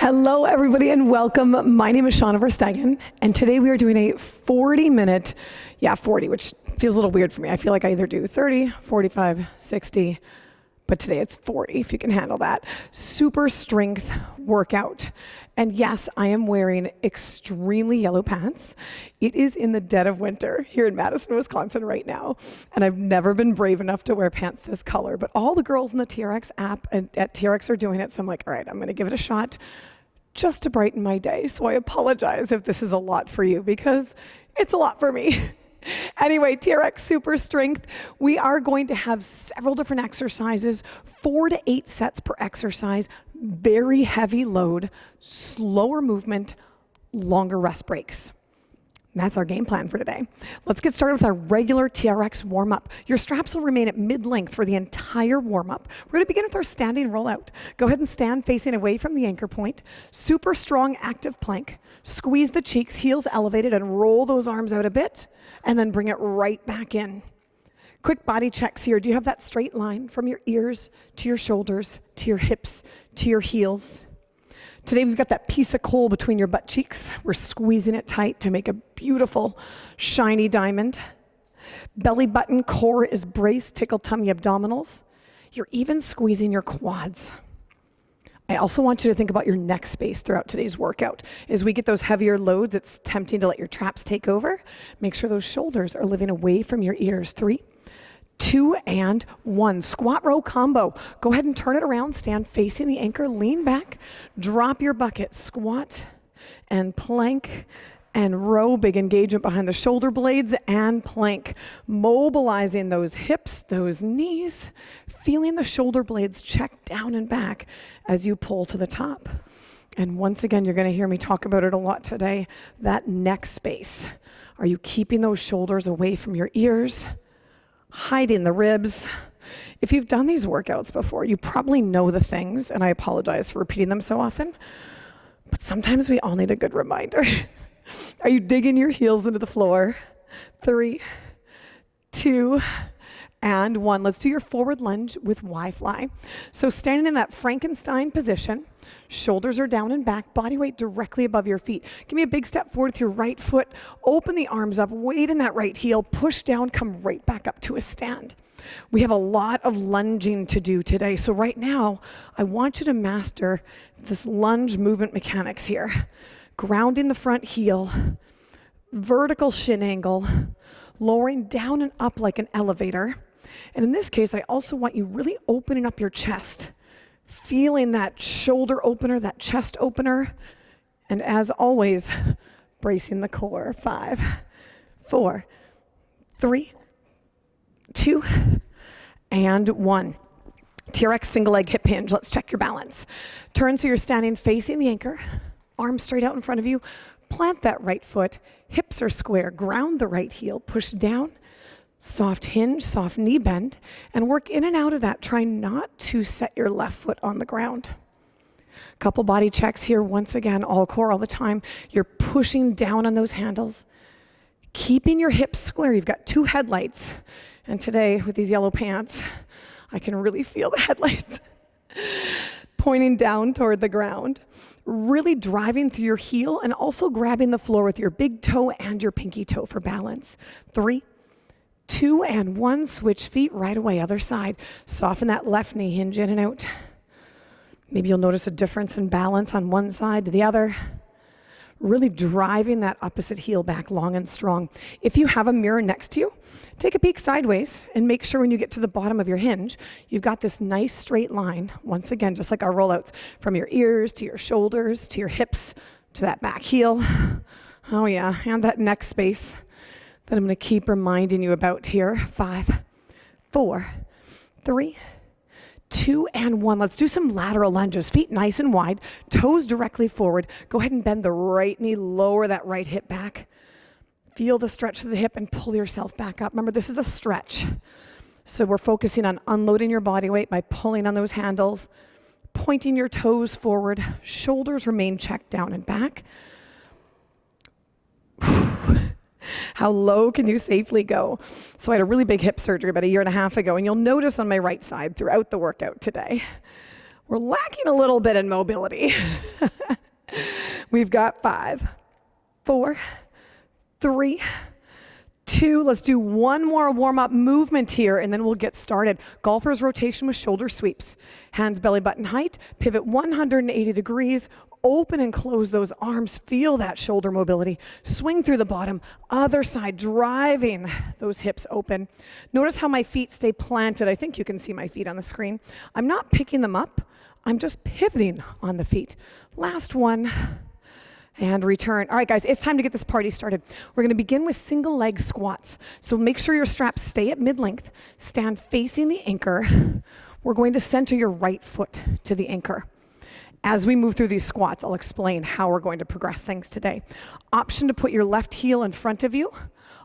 Hello, everybody, and welcome. My name is Shana, and today we are doing a 40-minute, 40, which feels a little weird for me. I feel like I either do 30, 45, 60, but today it's 40, if you can handle that. Super strength workout. And yes, I am wearing extremely yellow pants. It is in the dead of winter here in Madison, Wisconsin right now. And I've never been brave enough to wear pants this color, but all the girls in the TRX app and at TRX are doing it. So I'm like, all right, I'm gonna give it a shot just to brighten my day. So I apologize if this is a lot for you because it's a lot for me. Anyway, TRX Super Strength, we are going to have several different exercises, 4 to 8 sets per exercise, very heavy load, slower movement, longer rest breaks. And that's our game plan for today. Let's get started with our regular TRX warm-up. Your straps will remain at mid-length for the entire warm-up. We're going to begin with our standing rollout. Go ahead and stand facing away from the anchor point. Super strong active plank. Squeeze the cheeks, heels elevated, and roll those arms out a bit, and then bring it right back in. Quick body checks here. Do you have that straight line from your ears to your shoulders, to your hips, to your heels? Today we've got that piece of coal between your butt cheeks. We're squeezing it tight to make a beautiful, shiny diamond. Belly button, core is braced, tickle tummy abdominals. You're even squeezing your quads. I also want you to think about your neck space throughout today's workout. As we get those heavier loads, it's tempting to let your traps take over. Make sure those shoulders are living away from your ears. 3, 2, and 1. Squat row combo. Go ahead and turn it around. Stand facing the anchor. Lean back. Drop your bucket. Squat and plank and row. Big engagement behind the shoulder blades and plank. Mobilizing those hips, those knees. Feeling the shoulder blades check down and back as you pull to the top. And once again, you're going to hear me talk about it a lot today. That neck space. Are you keeping those shoulders away from your ears? Hiding the ribs. If you've done these workouts before, you probably know the things, and I apologize for repeating them so often, but sometimes we all need a good reminder. Are you digging your heels into the floor? 3, 2, and 1. Let's do your forward lunge with Y-fly. So standing in that Frankenstein position, shoulders are down and back, body weight directly above your feet. Give me a big step forward with your right foot. Open the arms up, weight in that right heel, push down, come right back up to a stand. We have a lot of lunging to do today. So right now, I want you to master this lunge movement mechanics here. Grounding the front heel, vertical shin angle, lowering down and up like an elevator. And in this case, I also want you really opening up your chest, feeling that shoulder opener, that chest opener, and as always, bracing the core. 5, 4, 3, 2, and 1. TRX Single Leg Hip Hinge. Let's check your balance. Turn so you're standing facing the anchor, arms straight out in front of you. Plant that right foot, hips are square, ground the right heel, push down, soft hinge, soft knee bend, and work in and out of that. Try not to set your left foot on the ground. Couple body checks here. Once again, all core all the time. You're pushing down on those handles, keeping your hips square. You've got 2 headlights, and today with these yellow pants, I can really feel the headlights pointing down toward the ground. Really driving through your heel and also grabbing the floor with your big toe and your pinky toe for balance. 3, 2, and 1. Switch feet right away, other side. Soften that left knee, hinge in and out. Maybe you'll notice a difference in balance on one side to the other. Really driving that opposite heel back long and strong. If you have a mirror next to you, take a peek sideways and make sure when you get to the bottom of your hinge, you've got this nice straight line, once again, just like our rollouts, from your ears to your shoulders to your hips to that back heel. Oh yeah, and that neck space that I'm going to keep reminding you about here. 5, 4, 3, 2, and 1. Let's do some lateral lunges. Feet nice and wide, toes directly forward. Go ahead and bend the right knee, lower that right hip back. Feel the stretch of the hip and pull yourself back up. Remember, this is a stretch. So we're focusing on unloading your body weight by pulling on those handles, pointing your toes forward, shoulders remain checked down and back. How low can you safely go? So I had a really big hip surgery about 1.5 years ago, and you'll notice on my right side throughout the workout today, We're lacking a little bit in mobility. We've got 5, 4, 3, 2. Let's do one more warm-up movement here, and then we'll get started. Golfer's rotation with shoulder sweeps. Hands belly button height, pivot 180 degrees, open and close those arms. Feel that shoulder mobility. Swing through the bottom, other side, driving those hips open. Notice how my feet stay planted. I think you can see my feet on the screen. I'm not picking them up. I'm just pivoting on the feet. Last one. And return. All right, guys, it's time to get this party started. We're going to begin with single leg squats. So make sure your straps stay at mid-length. Stand facing the anchor. We're going to center your right foot to the anchor. As we move through these squats, I'll explain how we're going to progress things today. Option to put your left heel in front of you.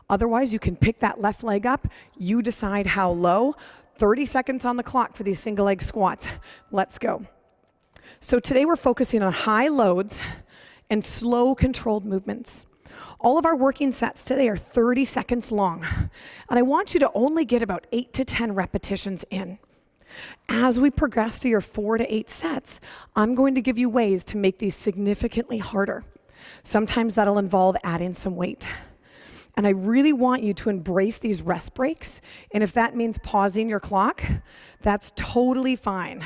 Otherwise, you can pick that left leg up. You decide how low. 30 seconds on the clock for these single leg squats. Let's go. So today we're focusing on high loads and slow, controlled movements. All of our working sets today are 30 seconds long, and I want you to only get about 8 to 10 repetitions in. As we progress through your 4 to 8 sets, I'm going to give you ways to make these significantly harder. Sometimes that'll involve adding some weight. And I really want you to embrace these rest breaks, and if that means pausing your clock, that's totally fine.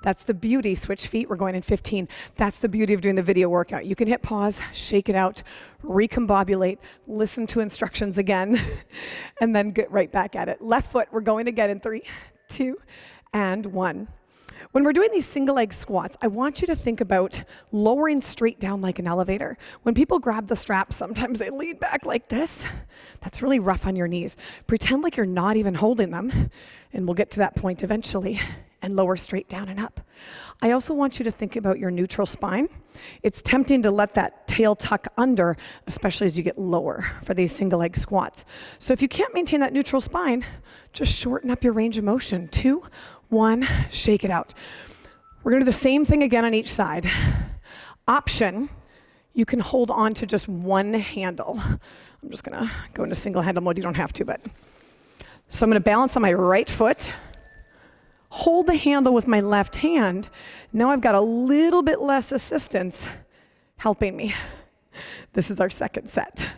That's the beauty. Switch feet. We're going in 15. That's the beauty of doing the video workout. You can hit pause, shake it out, recombobulate, listen to instructions again, and then get right back at it. Left foot, we're going again in 3, 2, and 1. When we're doing these single leg squats, I want you to think about lowering straight down like an elevator. When people grab the straps, sometimes they lean back like this. That's really rough on your knees. Pretend like you're not even holding them, and we'll get to that point eventually, and lower straight down and up. I also want you to think about your neutral spine. It's tempting to let that tail tuck under, especially as you get lower for these single leg squats. So if you can't maintain that neutral spine, just shorten up your range of motion. 2, 1, shake it out. We're gonna do the same thing again on each side. Option, you can hold on to just one handle. I'm just gonna go into single handle mode. You don't have to, but. So I'm gonna balance on my right foot, hold the handle with my left hand. Now I've got a little bit less assistance helping me. This is our second set.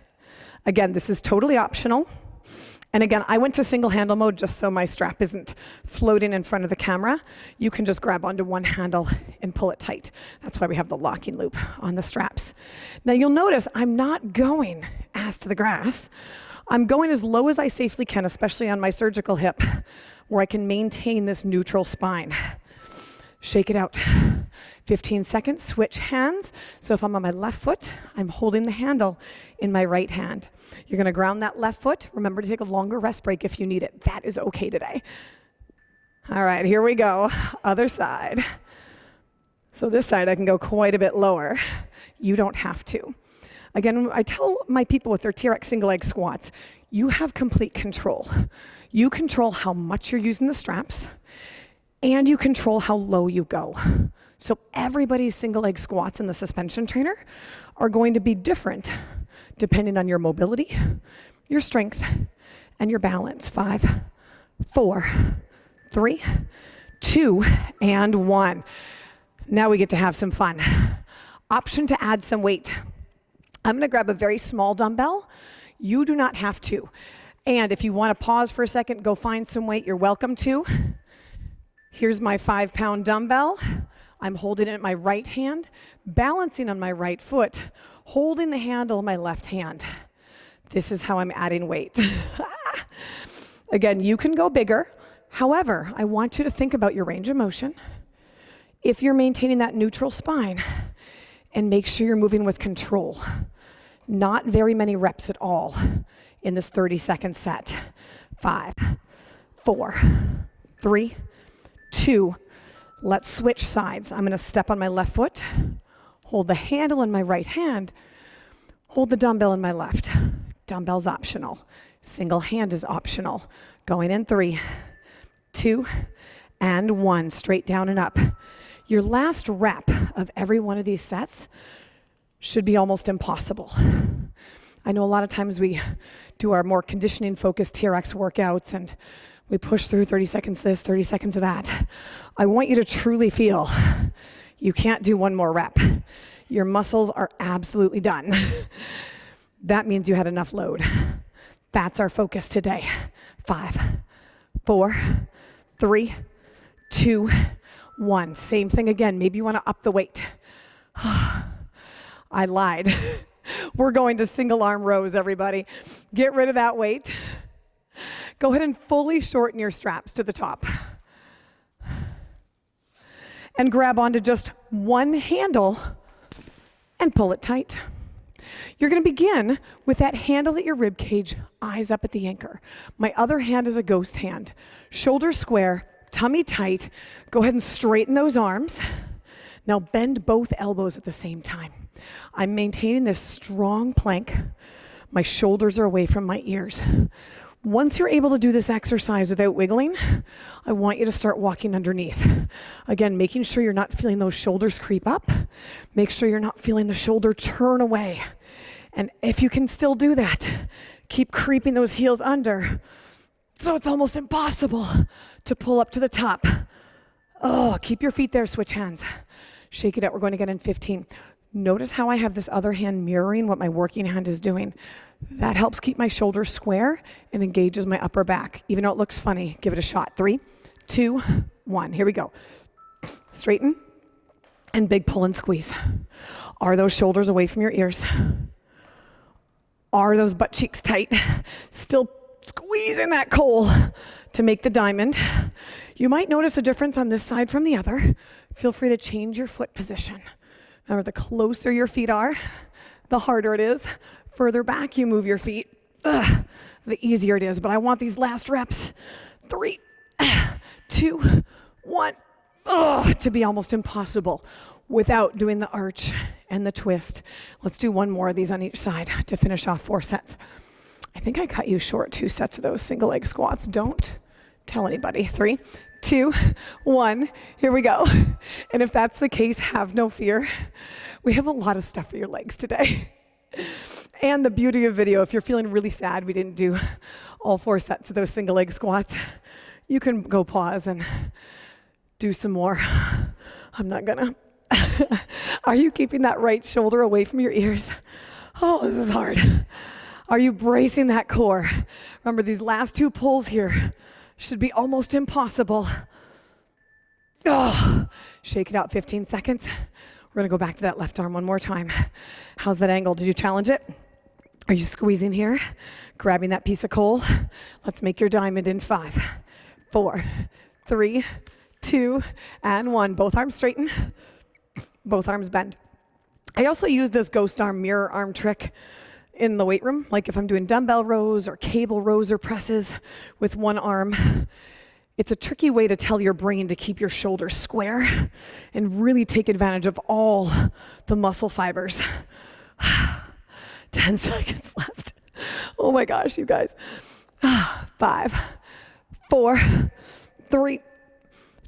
Again, this is totally optional. And again, I went to single handle mode just so my strap isn't floating in front of the camera. You can just grab onto one handle and pull it tight. That's why we have the locking loop on the straps. Now you'll notice I'm not going ass to the grass. I'm going as low as I safely can, especially on my surgical hip, where I can maintain this neutral spine. Shake it out. 15 seconds, switch hands. So if I'm on my left foot, I'm holding the handle in my right hand. You're gonna ground that left foot. Remember to take a longer rest break if you need it. That is okay today. All right, here we go. Other side. So this side I can go quite a bit lower. You don't have to. Again, I tell my people with their TRX single leg squats, you have complete control. You control how much you're using the straps, and you control how low you go. So everybody's single leg squats in the suspension trainer are going to be different depending on your mobility, your strength, and your balance. 5, 4, 3, 2, and 1. Now we get to have some fun. Option to add some weight. I'm gonna grab a very small dumbbell. You do not have to. And if you wanna pause for a second, go find some weight, you're welcome to. Here's my 5-pound dumbbell. I'm holding it in my right hand, balancing on my right foot, holding the handle in my left hand. This is how I'm adding weight. Again, you can go bigger. However, I want you to think about your range of motion. If you're maintaining that neutral spine, and make sure you're moving with control. Not very many reps at all in this 30-second set. 5, 4, 3, 2. Let's switch sides. I'm gonna step on my left foot, hold the handle in my right hand, hold the dumbbell in my left. Dumbbell's optional. Single hand is optional. Going in 3, 2, and 1. Straight down and up. Your last rep of every one of these sets should be almost impossible. I know a lot of times we do our more conditioning focused TRX workouts and We push through 30 seconds this, 30 seconds of that. I want you to truly feel you can't do one more rep. Your muscles are absolutely done. That means you had enough load. That's our focus today. 5, 4, 3, 2, 1. Same thing again. Maybe you want to up the weight. I lied. We're going to single arm rows, everybody. Get rid of that weight. Go ahead and fully shorten your straps to the top. And grab onto just one handle and pull it tight. You're going to begin with that handle at your rib cage, eyes up at the anchor. My other hand is a ghost hand. Shoulders square, tummy tight. Go ahead and straighten those arms. Now bend both elbows at the same time. I'm maintaining this strong plank. My shoulders are away from my ears. Once you're able to do this exercise without wiggling, I want you to start walking underneath. Again, making sure you're not feeling those shoulders creep up. Make sure you're not feeling the shoulder turn away. And if you can still do that, keep creeping those heels under. So it's almost impossible to pull up to the top. Oh, keep your feet there, switch hands. Shake it out, we're going to get in 15. Notice how I have this other hand mirroring what my working hand is doing. That helps keep my shoulders square and engages my upper back. Even though it looks funny, give it a shot. 3, 2, 1. Here we go. Straighten and big pull and squeeze. Are those shoulders away from your ears? Are those butt cheeks tight? Still squeezing that coal to make the diamond. You might notice a difference on this side from the other. Feel free to change your foot position. Remember, the closer your feet are, the harder it is. Further back you move your feet, the easier it is. But I want these last reps, 3, 2, 1, to be almost impossible without doing the arch and the twist. Let's do one more of these on each side to finish off 4 sets. I think I cut you short 2 sets of those single leg squats. Don't tell anybody. 3, 2, 1, here we go. And if that's the case, have no fear. We have a lot of stuff for your legs today. And the beauty of video, if you're feeling really sad we didn't do all 4 sets of those single leg squats, you can go pause and do some more. I'm not gonna. Are you keeping that right shoulder away from your ears? Oh, this is hard. Are you bracing that core? Remember, these last 2 pulls here should be almost impossible. Oh, shake it out 15 seconds. We're gonna go back to that left arm one more time. How's that angle? Did you challenge it? Are you squeezing here? Grabbing that piece of coal? Let's make your diamond in 5, 4, 3, 2, and 1. Both arms straighten, both arms bend. I also use this ghost arm mirror arm trick in the weight room, like if I'm doing dumbbell rows or cable rows or presses with one arm. It's a tricky way to tell your brain to keep your shoulders square and really take advantage of all the muscle fibers. 10 seconds left. Oh my gosh, you guys. 5, 4, 3,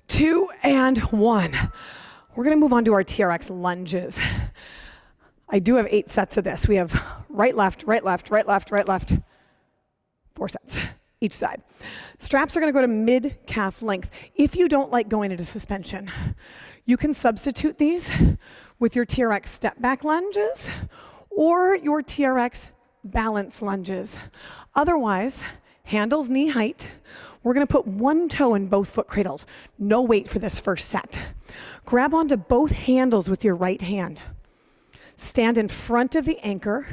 2, and 1. We're gonna move on to our TRX lunges. I do have 8 sets of this. We have right, left, right, left, right, left, right, left. 4 sets each side. Straps are gonna go to mid-calf length. If you don't like going into suspension, you can substitute these with your TRX step back lunges or your TRX balance lunges. Otherwise, handles knee height. We're gonna put one toe in both foot cradles. No weight for this first set. Grab onto both handles with your right hand. Stand in front of the anchor.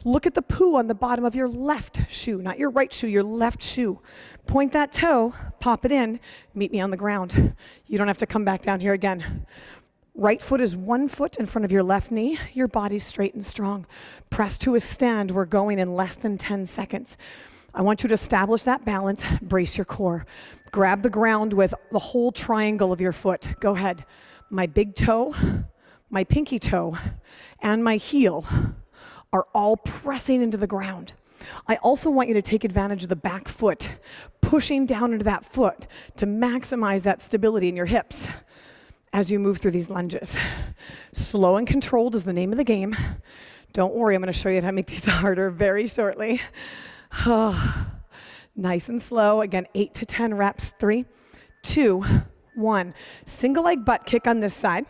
Look at the poo on the bottom of your left shoe, not your right shoe, your left shoe. Point that toe, pop it in, meet me on the ground. You don't have to come back down here again. Right foot is 1 foot in front of your left knee. Your body's straight and strong. Press to a stand. We're going in less than 10 seconds. I want you to establish that balance, brace your core. Grab the ground with the whole triangle of your foot. Go ahead. My big toe, my pinky toe, and my heel are all pressing into the ground. I also want you to take advantage of the back foot, pushing down into that foot to maximize that stability in your hips as you move through these lunges. Slow and controlled is the name of the game. Don't worry, I'm going to show you how to make these harder very shortly. 9, Nice and slow. Again, 8 to 10 reps. 3, 2, 1. Single leg butt kick on this side.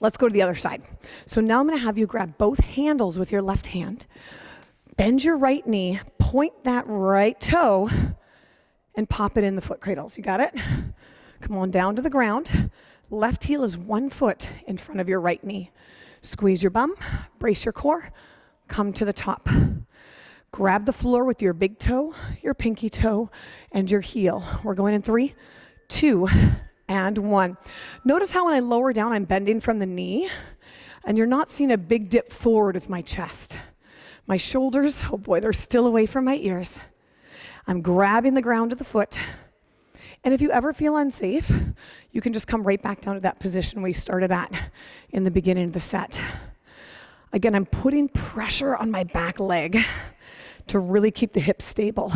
Let's go to the other side. So now I'm going to have you grab both handles with your left hand. Bend your right knee, point that right toe, and pop it in the foot cradles. You got it? Come on down to the ground. Left heel is 1 foot in front of your right knee. Squeeze your bum, brace your core, come to the top. Grab the floor with your big toe, your pinky toe, and your heel. We're going in 3, 2, and 1. Notice how when I lower down, I'm bending from the knee, and you're not seeing a big dip forward with my chest. My shoulders, oh boy, they're still away from my ears. I'm grabbing the ground of the foot. And if you ever feel unsafe, you can just come right back down to that position we started at in the beginning of the set. Again, I'm putting pressure on my back leg to really keep the hips stable.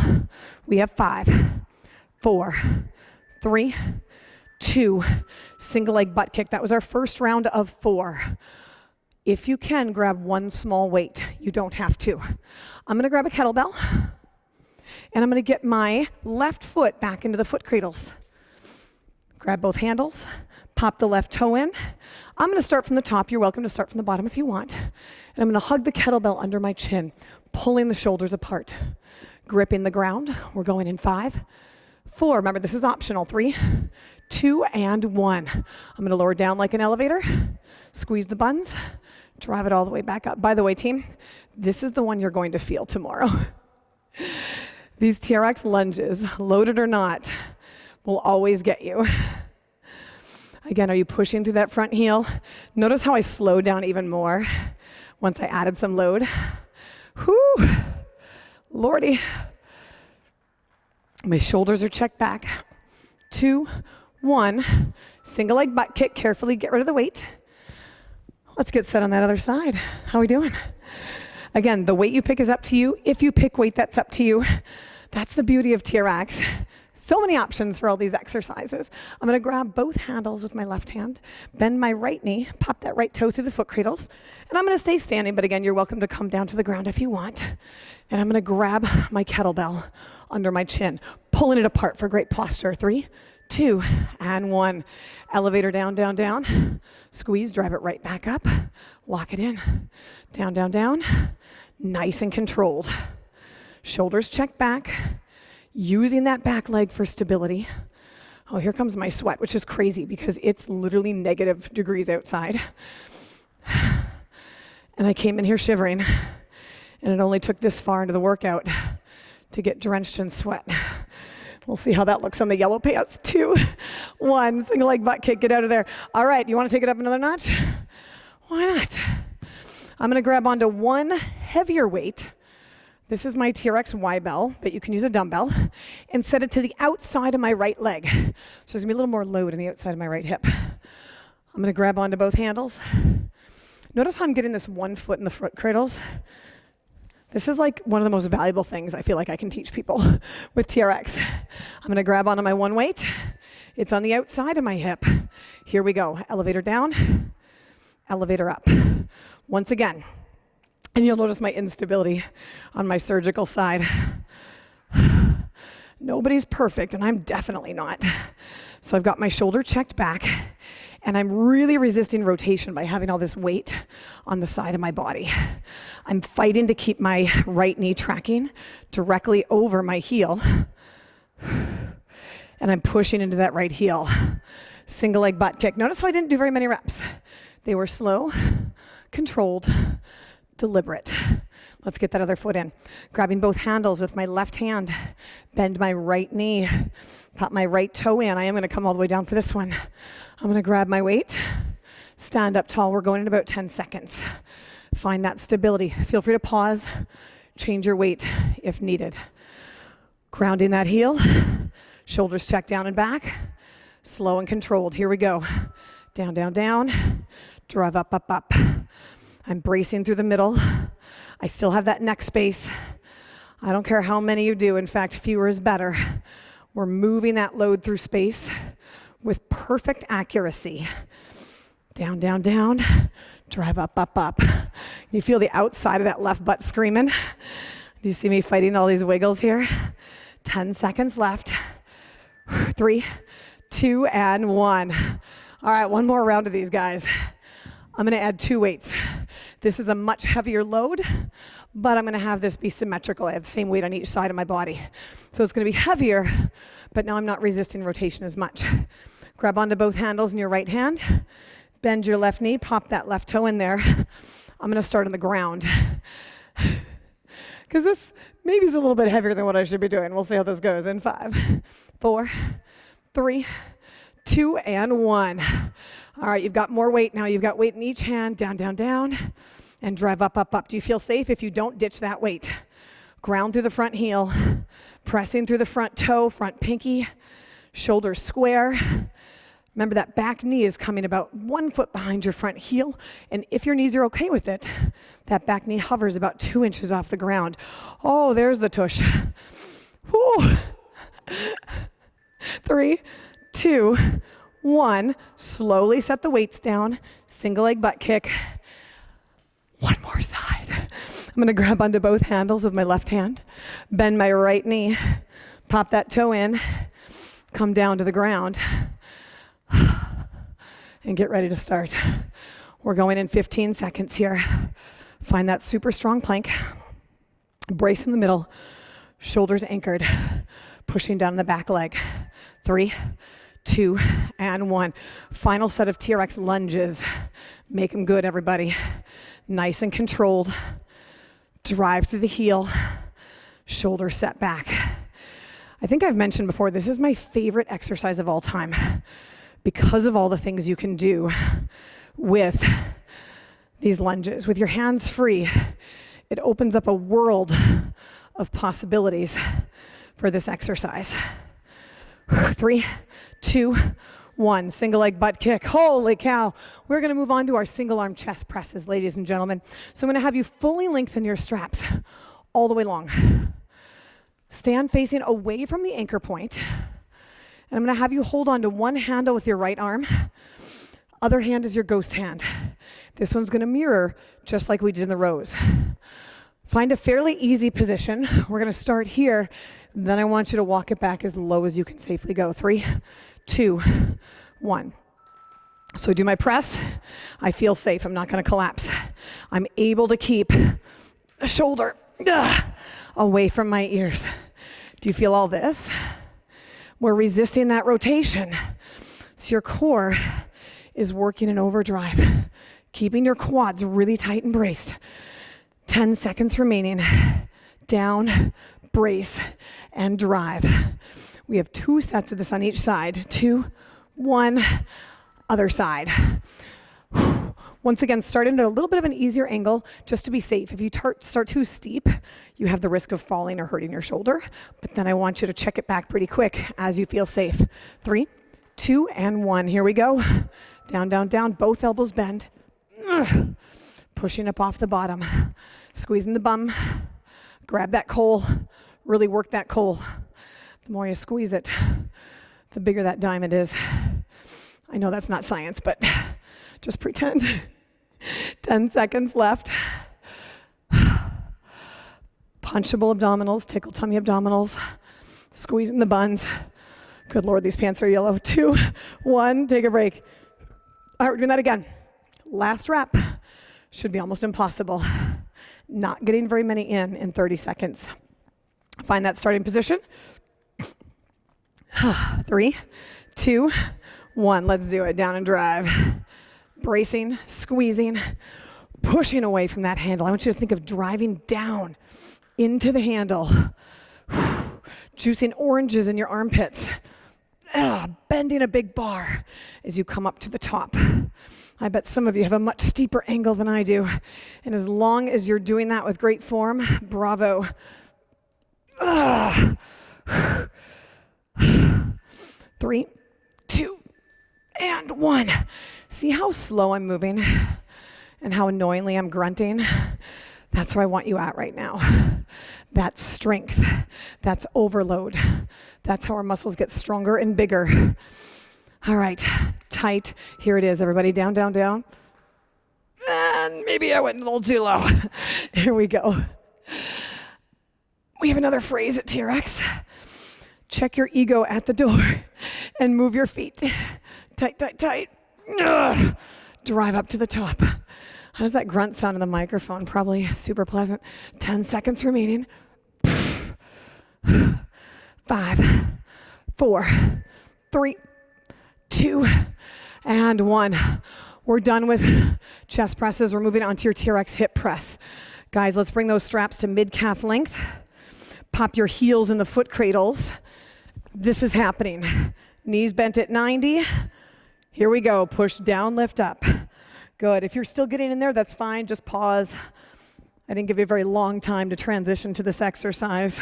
We have 5, 4, 3, 2, single leg butt kick. That was our first round of 4. If you can, grab 1 small weight. You don't have to. I'm gonna grab a kettlebell, and I'm gonna get my left foot back into the foot cradles. Grab both handles, pop the left toe in. I'm gonna start from the top. You're welcome to start from the bottom if you want. And I'm gonna hug the kettlebell under my chin, pulling the shoulders apart. Gripping the ground. We're going in 5, 4. Remember, this is optional. 3, 2, and 1. I'm gonna lower down like an elevator, squeeze the buns, drive it all the way back up. By the way, team, this is the one you're going to feel tomorrow. These TRX lunges, loaded or not, will always get you. Again, are you pushing through that front heel? Notice how I slowed down even more once I added some load. Whew, Lordy. My shoulders are checked back. 2, 1. Single leg butt kick. Carefully get rid of the weight. Let's get set on that other side. How are we doing? Again, the weight you pick is up to you. If you pick weight, that's up to you. That's the beauty of TRX. So many options for all these exercises. I'm gonna grab both handles with my left hand, bend my right knee, pop that right toe through the foot cradles, and I'm gonna stay standing, but again, you're welcome to come down to the ground if you want. And I'm gonna grab my kettlebell under my chin, pulling it apart for great posture. 3, 2, and 1. Elevator down, down, down. Squeeze, drive it right back up. Lock it in. Down, down, down. Nice and controlled. Shoulders check back. Using that back leg for stability. Oh, here comes my sweat, which is crazy because it's literally negative degrees outside. And I came in here shivering, and it only took this far into the workout to get drenched in sweat. We'll see how that looks on the yellow pants. 2, 1, single leg butt kick, get out of there. All right, you wanna take it up another notch? Why not? I'm gonna grab onto 1 heavier weight. This is my TRX YBell, but you can use a dumbbell, and set it to the outside of my right leg. So there's gonna be a little more load in the outside of my right hip. I'm gonna grab onto both handles. Notice how I'm getting this 1 foot in the foot cradles. This is like one of the most valuable things I feel like I can teach people with TRX. I'm gonna grab onto my 1 weight. It's on the outside of my hip. Here we go. Elevator down, elevator up. Once again. And you'll notice my instability on my surgical side. Nobody's perfect, and I'm definitely not. So I've got my shoulder checked back, and I'm really resisting rotation by having all this weight on the side of my body. I'm fighting to keep my right knee tracking directly over my heel, and I'm pushing into that right heel. Single leg butt kick. Notice how I didn't do very many reps. They were slow, controlled, deliberate. Let's get that other foot in. Grabbing both handles with my left hand, bend my right knee, pop my right toe in. I am gonna come all the way down for this one. I'm gonna grab my weight, stand up tall. We're going in about 10 seconds. Find that stability. Feel free to pause, change your weight if needed. Grounding that heel, shoulders check down and back, slow and controlled. Here we go. Down, down, down, drive up, up, up. I'm bracing through the middle. I still have that neck space. I don't care how many you do. In fact, fewer is better. We're moving that load through space with perfect accuracy. Down, down, down, drive up, up, up. You feel the outside of that left butt screaming? Do you see me fighting all these wiggles here? 10 seconds left. 3, 2, and 1. All right, one more round of these, guys. I'm gonna add 2 weights. This is a much heavier load, but I'm gonna have this be symmetrical. I have the same weight on each side of my body. So it's gonna be heavier, but now I'm not resisting rotation as much. Grab onto both handles in your right hand, bend your left knee, pop that left toe in there. I'm gonna start on the ground. Because this maybe is a little bit heavier than what I should be doing. We'll see how this goes in 5, 4, 3, 2, and 1. All right, you've got more weight now. You've got weight in each hand, down, down, down, and drive up, up, up. Do you feel safe? If you don't, ditch that weight. Ground through the front heel, pressing through the front toe, front pinky, shoulders square. Remember that back knee is coming about 1 foot behind your front heel, and if your knees are okay with it, that back knee hovers about 2 inches off the ground. Oh, there's the tush. Whew. 3, 2, 1. Slowly set the weights down. Single leg butt kick. One more side. I'm gonna grab onto both handles with my left hand, bend my right knee, pop that toe in, come down to the ground, and get ready to start. We're going in 15 seconds here. Find that super strong plank. Brace in the middle, shoulders anchored, pushing down the back leg. 3, 2, and 1. Final set of TRX lunges. Make them good, everybody. Nice and controlled. Drive through the heel, shoulder set back. I think I've mentioned before, this is my favorite exercise of all time because of all the things you can do with these lunges. With your hands free, it opens up a world of possibilities for this exercise. 3, 2, 1. Single leg butt kick. Holy cow. We're going to move on to our single arm chest presses, ladies and gentlemen. So I'm going to have you fully lengthen your straps all the way long. Stand facing away from the anchor point. And I'm going to have you hold on to one handle with your right arm. Other hand is your ghost hand. This one's going to mirror just like we did in the rows. Find a fairly easy position. We're going to start here. Then I want you to walk it back as low as you can safely go. 3, 2, 1. So do my press. I feel safe. I'm not going to collapse. I'm able to keep the shoulder away from my ears. Do you feel all this? We're resisting that rotation. So your core is working in overdrive, keeping your quads really tight and braced. 10 seconds remaining. Down, brace, and drive. We have 2 sets of this on each side. 2, 1, other side. Once again, start into a little bit of an easier angle just to be safe. If you start too steep, you have the risk of falling or hurting your shoulder. But then I want you to check it back pretty quick as you feel safe. 3, 2, and 1. Here we go. Down, down, down. Both elbows bend. Pushing up off the bottom. Squeezing the bum. Grab that coal. Really work that coal. The more you squeeze it, the bigger that diamond is. I know that's not science, but just pretend. 10 seconds left. Punchable abdominals, tickle tummy abdominals, squeezing the buns. Good Lord, these pants are yellow. 2, 1, take a break. All right, we're doing that again. Last rep. Should be almost impossible. Not getting very many in 30 seconds. Find that starting position. 3, 2, 1. Let's do it. Down and drive. Bracing, squeezing, pushing away from that handle. I want you to think of driving down into the handle. Juicing oranges in your armpits. Bending a big bar as you come up to the top. I bet some of you have a much steeper angle than I do. And as long as you're doing that with great form, bravo. 3, 2, and 1. See how slow I'm moving and how annoyingly I'm grunting? That's where I want you at right now. That's strength. That's overload. That's how our muscles get stronger and bigger. All right, tight. Here it is, everybody. Down, down, down. And maybe I went a little too low. Here we go. We have another phrase at TRX. Check your ego at the door and move your feet. Tight, tight, tight. Ugh. Drive up to the top. How does that grunt sound in the microphone? Probably super pleasant. 10 seconds remaining. 5, 4, 3, 2, and 1. We're done with chest presses. We're moving on to your TRX hip press. Guys, let's bring those straps to mid-calf length. Pop your heels in the foot cradles. This is happening. Knees bent at 90. Here we go. Push down, lift up. Good. If you're still getting in there, that's fine. Just pause. I didn't give you a very long time to transition to this exercise.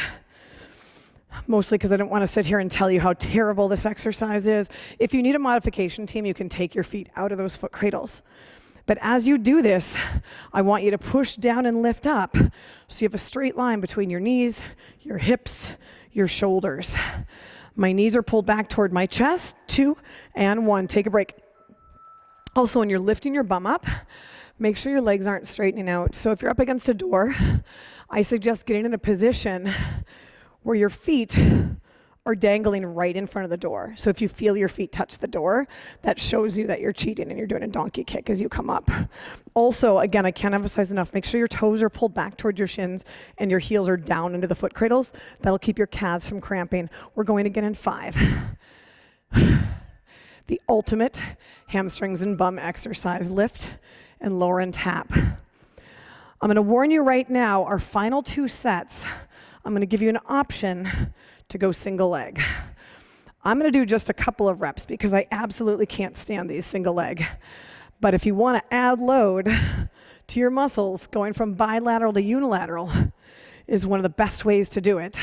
Mostly because I didn't want to sit here and tell you how terrible this exercise is. If you need a modification team, you can take your feet out of those foot cradles. But as you do this, I want you to push down and lift up so you have a straight line between your knees, your hips, your shoulders. My knees are pulled back toward my chest. 2 and 1. Take a break. Also, when you're lifting your bum up, make sure your legs aren't straightening out. So if you're up against a door, I suggest getting in a position where your feet are dangling right in front of the door. So if you feel your feet touch the door, that shows you that you're cheating and you're doing a donkey kick as you come up. Also, again, I can't emphasize enough, make sure your toes are pulled back toward your shins and your heels are down into the foot cradles. That'll keep your calves from cramping. We're going again in 5. The ultimate hamstrings and bum exercise, lift and lower and tap. I'm gonna warn you right now, our final 2 sets, I'm gonna give you an option to go single leg. I'm gonna do just a couple of reps because I absolutely can't stand these single leg. But if you wanna add load to your muscles, going from bilateral to unilateral is one of the best ways to do it,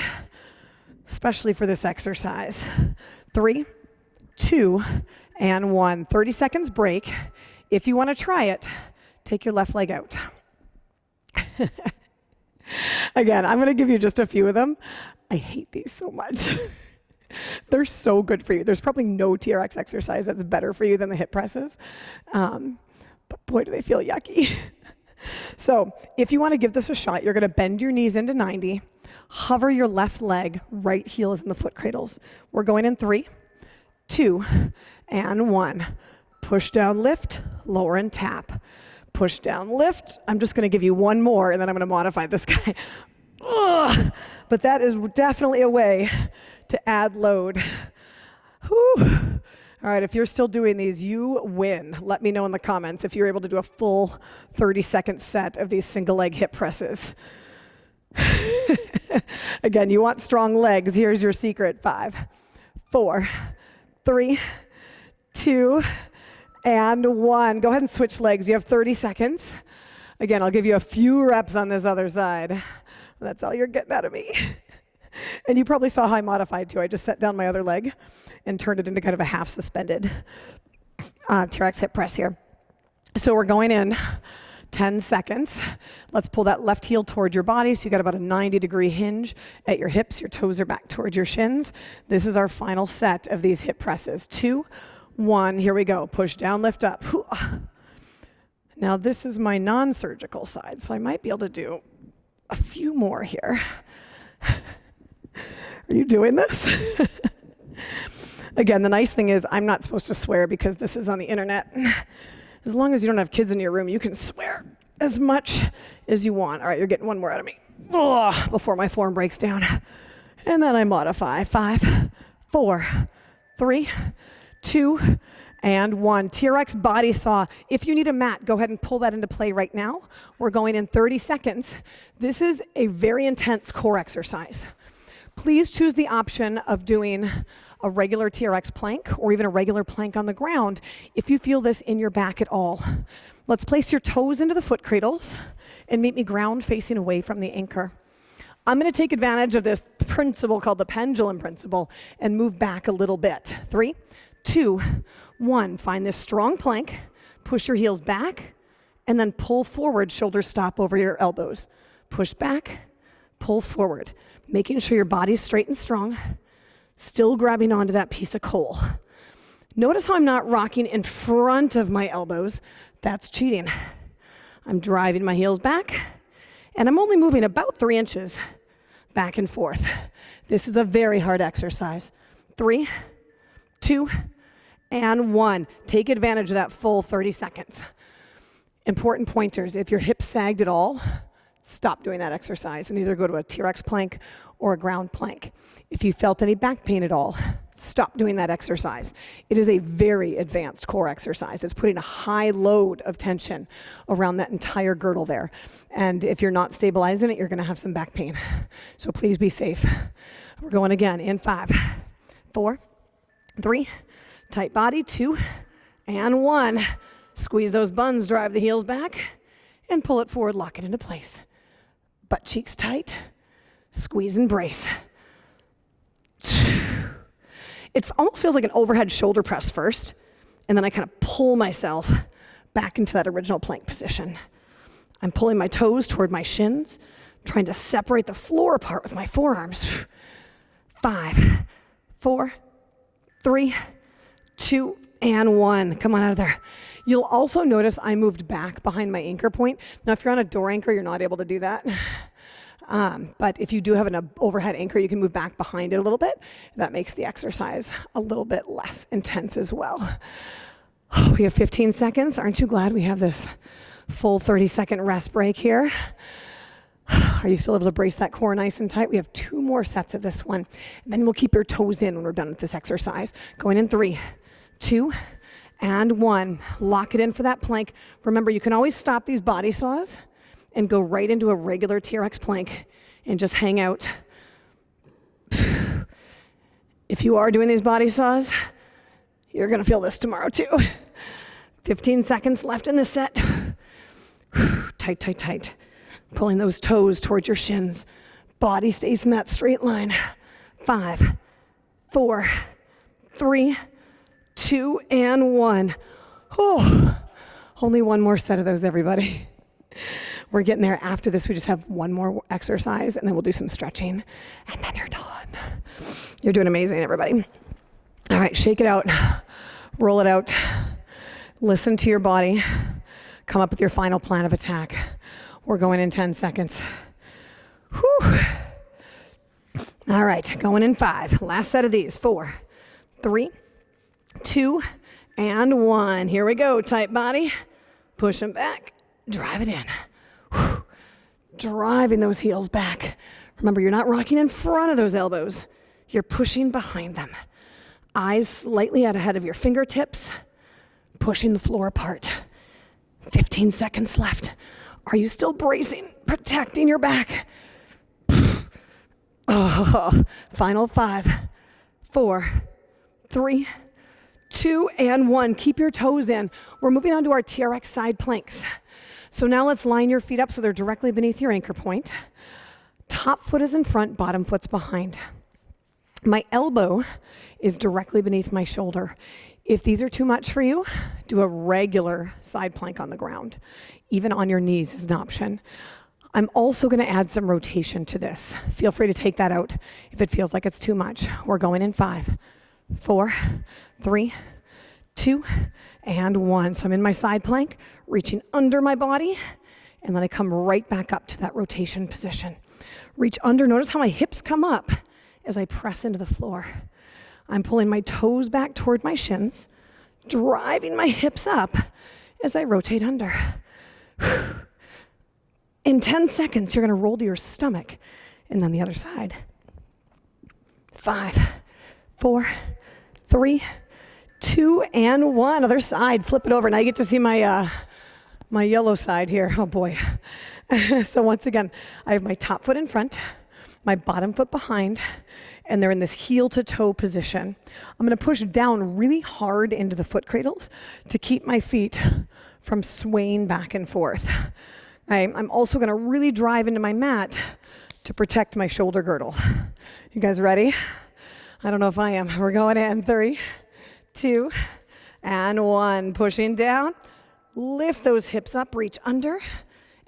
especially for this exercise. 3, 2, and 1. 30 seconds break. If you wanna try it, take your left leg out. Again, I'm gonna give you just a few of them. I hate these so much. They're so good for you. There's probably no TRX exercise that's better for you than the hip presses. But boy, do they feel yucky. So if you want to give this a shot, you're going to bend your knees into 90, hover your left leg, right heel is in the foot cradles. We're going in 3, 2, and 1. Push down, lift, lower and tap. Push down, lift. I'm just going to give you one more, and then I'm going to modify this guy. Ugh. But that is definitely a way to add load. Whew. All right, if you're still doing these, you win. Let me know in the comments if you're able to do a full 30-second set of these single leg hip presses. Again, you want strong legs. Here's your secret. 5, 4, 3, 2, and 1. Go ahead and switch legs. You have 30 seconds. Again, I'll give you a few reps on this other side. That's all you're getting out of me. And you probably saw how I modified too. I just set down my other leg and turned it into kind of a half suspended TRX hip press here. So we're going in 10 seconds. Let's pull that left heel toward your body. So you got about a 90-degree hinge at your hips. Your toes are back towards your shins. This is our final set of these hip presses. 2, 1, here we go. Push down, lift up. Now this is my non-surgical side, so I might be able to do a few more here. Are you doing this? Again, the nice thing is I'm not supposed to swear because this is on the internet. As long as you don't have kids in your room, you can swear as much as you want. All right, you're getting one more out of me before my form breaks down. And then I modify. 5, 4, 3, 2, and 1. TRX Body Saw. If you need a mat, go ahead and pull that into play right now. We're going in 30 seconds. This is a very intense core exercise. Please choose the option of doing a regular TRX plank or even a regular plank on the ground if you feel this in your back at all. Let's place your toes into the foot cradles and meet me ground facing away from the anchor. I'm going to take advantage of this principle called the pendulum principle and move back a little bit. 3, 2, 1. Find this strong plank, push your heels back, and then pull forward, shoulders stop over your elbows. Push back, pull forward, making sure your body's straight and strong, still grabbing onto that piece of coal. Notice how I'm not rocking in front of my elbows. That's cheating. I'm driving my heels back, and I'm only moving about 3 inches back and forth. This is a very hard exercise. 3, 2, and 1. Take advantage of that full 30 seconds. Important pointers. If your hips sagged at all, stop doing that exercise and either go to a TRX plank or a ground plank. If you felt any back pain at all, stop doing that exercise. It is a very advanced core exercise. It's putting a high load of tension around that entire girdle there. And if you're not stabilizing it, you're going to have some back pain. So please be safe. We're going again in 5, 4, 3, tight body, 2, and 1. Squeeze those buns, drive the heels back, and pull it forward, lock it into place. Butt cheeks tight, squeeze and brace. It almost feels like an overhead shoulder press first, and then I kind of pull myself back into that original plank position. I'm pulling my toes toward my shins, trying to separate the floor apart with my forearms. 5, 4, 3, 2, and 1. Come on out of there. You'll also notice I moved back behind my anchor point. Now, if you're on a door anchor, you're not able to do that. But if you do have an overhead anchor, you can move back behind it a little bit. That makes the exercise a little bit less intense as well. We have 15 seconds. Aren't you glad we have this full 30-second rest break here? Are you still able to brace that core nice and tight? We have 2 more sets of this one. And then we'll keep your toes in when we're done with this exercise. Going in 3, 2, and 1. Lock it in for that plank. Remember, you can always stop these body saws and go right into a regular TRX plank and just hang out. If you are doing these body saws, you're going to feel this tomorrow too. 15 seconds left in this set. Tight, tight, tight. Pulling those toes towards your shins. Body stays in that straight line. 5, 4, 3, 2, and 1. Oh, only one more set of those, everybody. We're getting there. After this, we just have one more exercise, and then we'll do some stretching, and then you're done. You're doing amazing, everybody. All right, shake it out. Roll it out. Listen to your body. Come up with your final plan of attack. We're going in 10 seconds. Whew. All right, going in 5. Last set of these. 4, 3, 2, and 1. Here we go. Tight body. Push them back. Drive it in. Whew. Driving those heels back. Remember, you're not rocking in front of those elbows. You're pushing behind them. Eyes slightly out ahead of your fingertips. Pushing the floor apart. 15 seconds left. Are you still bracing? Protecting your back. Oh, final 5, 4, 3, 2, and 1. Keep your toes in. We're moving on to our TRX side planks. So now let's line your feet up so they're directly beneath your anchor point. Top foot is in front, bottom foot's behind. My elbow is directly beneath my shoulder. If these are too much for you, do a regular side plank on the ground. Even on your knees is an option. I'm also going to add some rotation to this. Feel free to take that out if it feels like it's too much. We're going in 5, 4, 3, 2, and 1. So I'm in my side plank, reaching under my body, and then I come right back up to that rotation position. Reach under. Notice how my hips come up as I press into the floor. I'm pulling my toes back toward my shins, driving my hips up as I rotate under. In 10 seconds, you're going to roll to your stomach and then the other side. 5, 4, 3, 2, and 1. Other side. Flip it over. Now you get to see my my yellow side here. Oh boy. So once again, I have my top foot in front, my bottom foot behind, and they're in this heel to toe position. I'm going to push down really hard into the foot cradles to keep my feet from swaying back and forth. I'm also going to really drive into my mat to protect my shoulder girdle. You guys ready? I don't know if I am. We're going in 3, 2, and 1. Pushing down. Lift those hips up, reach under,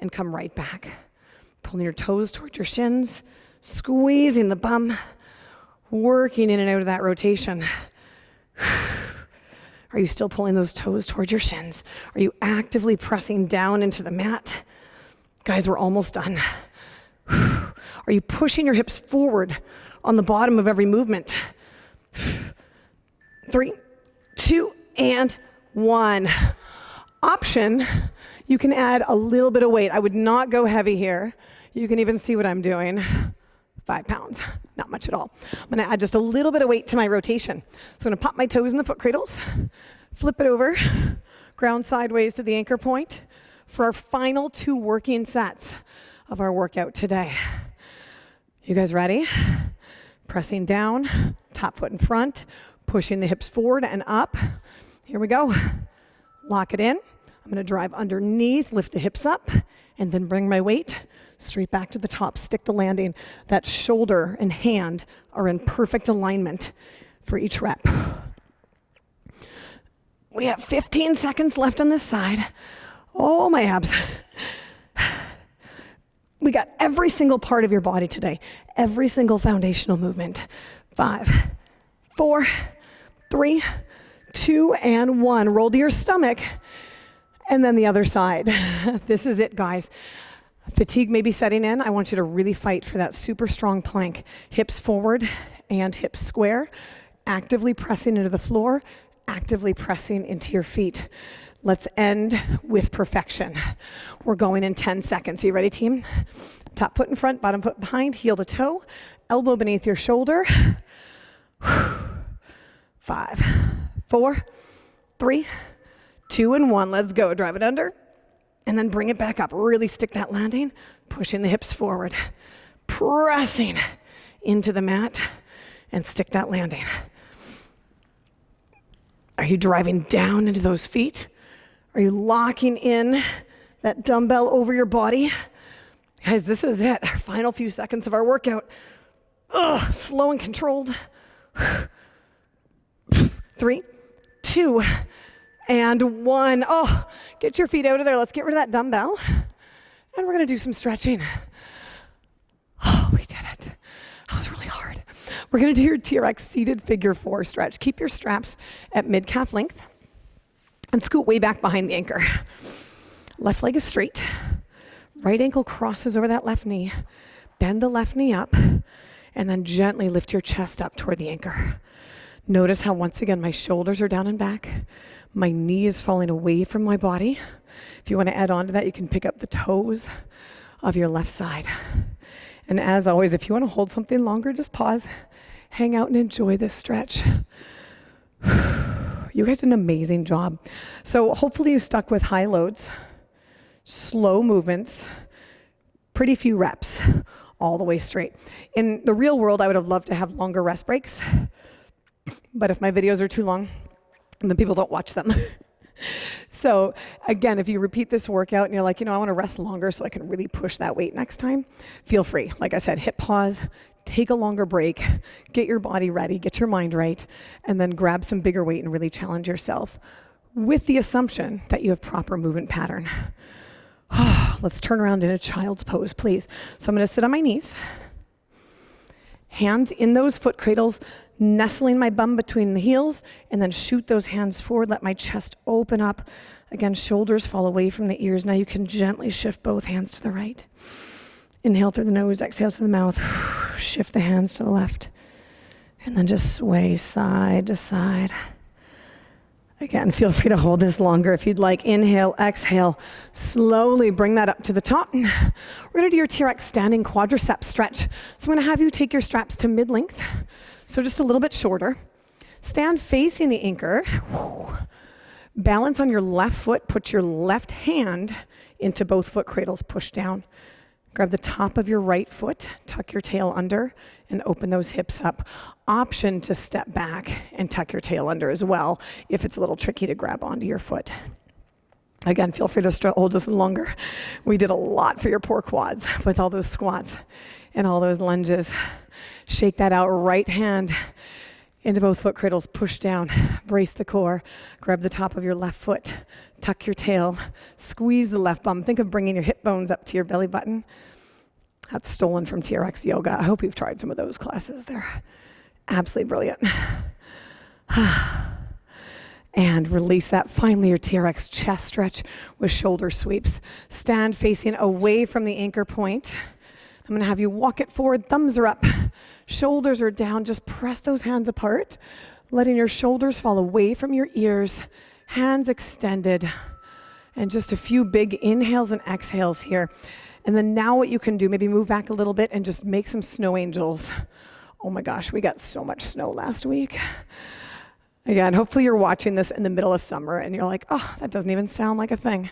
and come right back. Pulling your toes towards your shins, squeezing the bum, working in and out of that rotation. Are you still pulling those toes towards your shins? Are you actively pressing down into the mat? Guys, we're almost done. Are you pushing your hips forward on the bottom of every movement. 3, 2, and 1. Option, you can add a little bit of weight. I would not go heavy here. You can even see what I'm doing. 5 pounds, not much at all. I'm gonna add just a little bit of weight to my rotation. So I'm gonna pop my toes in the foot cradles, flip it over, ground sideways to the anchor point for our final 2 working sets of our workout today. You guys ready? Pressing down, top foot in front, pushing the hips forward and up. Here we go. Lock it in. I'm gonna drive underneath, lift the hips up, and then bring my weight straight back to the top. Stick the landing. That shoulder and hand are in perfect alignment for each rep. We have 15 seconds left on this side. Oh, my abs. We got every single part of your body today, every single foundational movement. 5, 4, 3, 2, and 1. Roll to your stomach, and then the other side. This is it, guys. Fatigue may be setting in. I want you to really fight for that super strong plank. Hips forward and hips square. Actively pressing into the floor, actively pressing into your feet. Let's end with perfection. We're going in 10 seconds. Are you ready, team? Top foot in front, bottom foot behind, heel to toe, elbow beneath your shoulder. 5, 4, 3, 2, and 1. Let's go. Drive it under. And then bring it back up. Really stick that landing, pushing the hips forward, pressing into the mat, and stick that landing. Are you driving down into those feet? Are you locking in that dumbbell over your body? Guys, this is it. Our final few seconds of our workout. Slow and controlled. 3, 2, and 1. Oh, get your feet out of there. Let's get rid of that dumbbell. And we're gonna do some stretching. Oh, we did it. That was really hard. We're gonna do your TRX Seated Figure 4 stretch. Keep your straps at mid-calf length and scoot way back behind the anchor. Left leg is straight. Right ankle crosses over that left knee. Bend the left knee up and then gently lift your chest up toward the anchor. Notice how once again my shoulders are down and back. My knee is falling away from my body. If you want to add on to that, you can pick up the toes of your left side. And as always, if you want to hold something longer, just pause, hang out and enjoy this stretch. You guys did an amazing job. So hopefully you stuck with high loads, slow movements, pretty few reps, all the way straight. In the real world, I would have loved to have longer rest breaks, but if my videos are too long, then people don't watch them. So again, if you repeat this workout and you're like, I want to rest longer so I can really push that weight next time, feel free. Like I said, hit pause, take a longer break, get your body ready, get your mind right, and then grab some bigger weight and really challenge yourself with the assumption that you have proper movement pattern. Let's turn around in a child's pose, please. So I'm going to sit on my knees, hands in those foot cradles, nestling my bum between the heels, and then shoot those hands forward. Let my chest open up. Again, shoulders fall away from the ears. Now you can gently shift both hands to the right. Inhale through the nose, exhale through the mouth. Shift the hands to the left. And then just sway side to side. Again, feel free to hold this longer if you'd like. Inhale, exhale. Slowly bring that up to the top. We're going to do your TRX Standing Quadricep stretch. So I'm going to have you take your straps to mid-length. So just a little bit shorter. Stand facing the anchor. Balance on your left foot. Put your left hand into both foot cradles. Push down. Grab the top of your right foot. Tuck your tail under and open those hips up. Option to step back and tuck your tail under as well if it's a little tricky to grab onto your foot. Again, feel free to hold this longer. We did a lot for your poor quads with all those squats and all those lunges. Shake that out. Right hand into both foot cradles. Push down. Brace the core. Grab the top of your left foot. Tuck your tail. Squeeze the left bum. Think of bringing your hip bones up to your belly button. That's stolen from TRX Yoga. I hope you've tried some of those classes. They're absolutely brilliant. And release that. Finally, your TRX chest stretch with shoulder sweeps. Stand facing away from the anchor point. I'm going to have you walk it forward. Thumbs are up. Shoulders are down. Just press those hands apart, letting your shoulders fall away from your ears, hands extended, and just a few big inhales and exhales here. And then now what you can do, maybe move back a little bit and just make some snow angels. Oh my gosh, we got so much snow last week. Again, hopefully you're watching this in the middle of summer and you're like, oh, that doesn't even sound like a thing.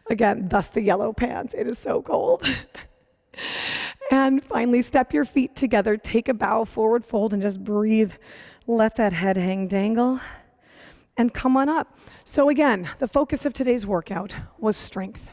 Again, thus the yellow pants. It is so cold. And finally, step your feet together, take a bow, forward fold, and just breathe. Let that head hang, dangle, and come on up. So again, the focus of today's workout was strength.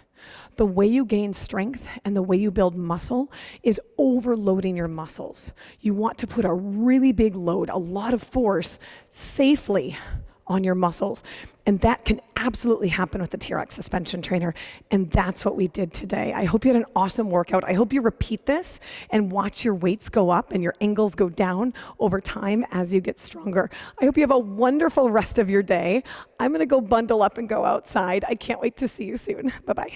The way you gain strength and the way you build muscle is overloading your muscles. You want to put a really big load, a lot of force, safely on your muscles. And that can absolutely happen with the TRX suspension trainer. And that's what we did today. I hope you had an awesome workout. I hope you repeat this and watch your weights go up and your angles go down over time as you get stronger. I hope you have a wonderful rest of your day. I'm going to go bundle up and go outside. I can't wait to see you soon. Bye-bye.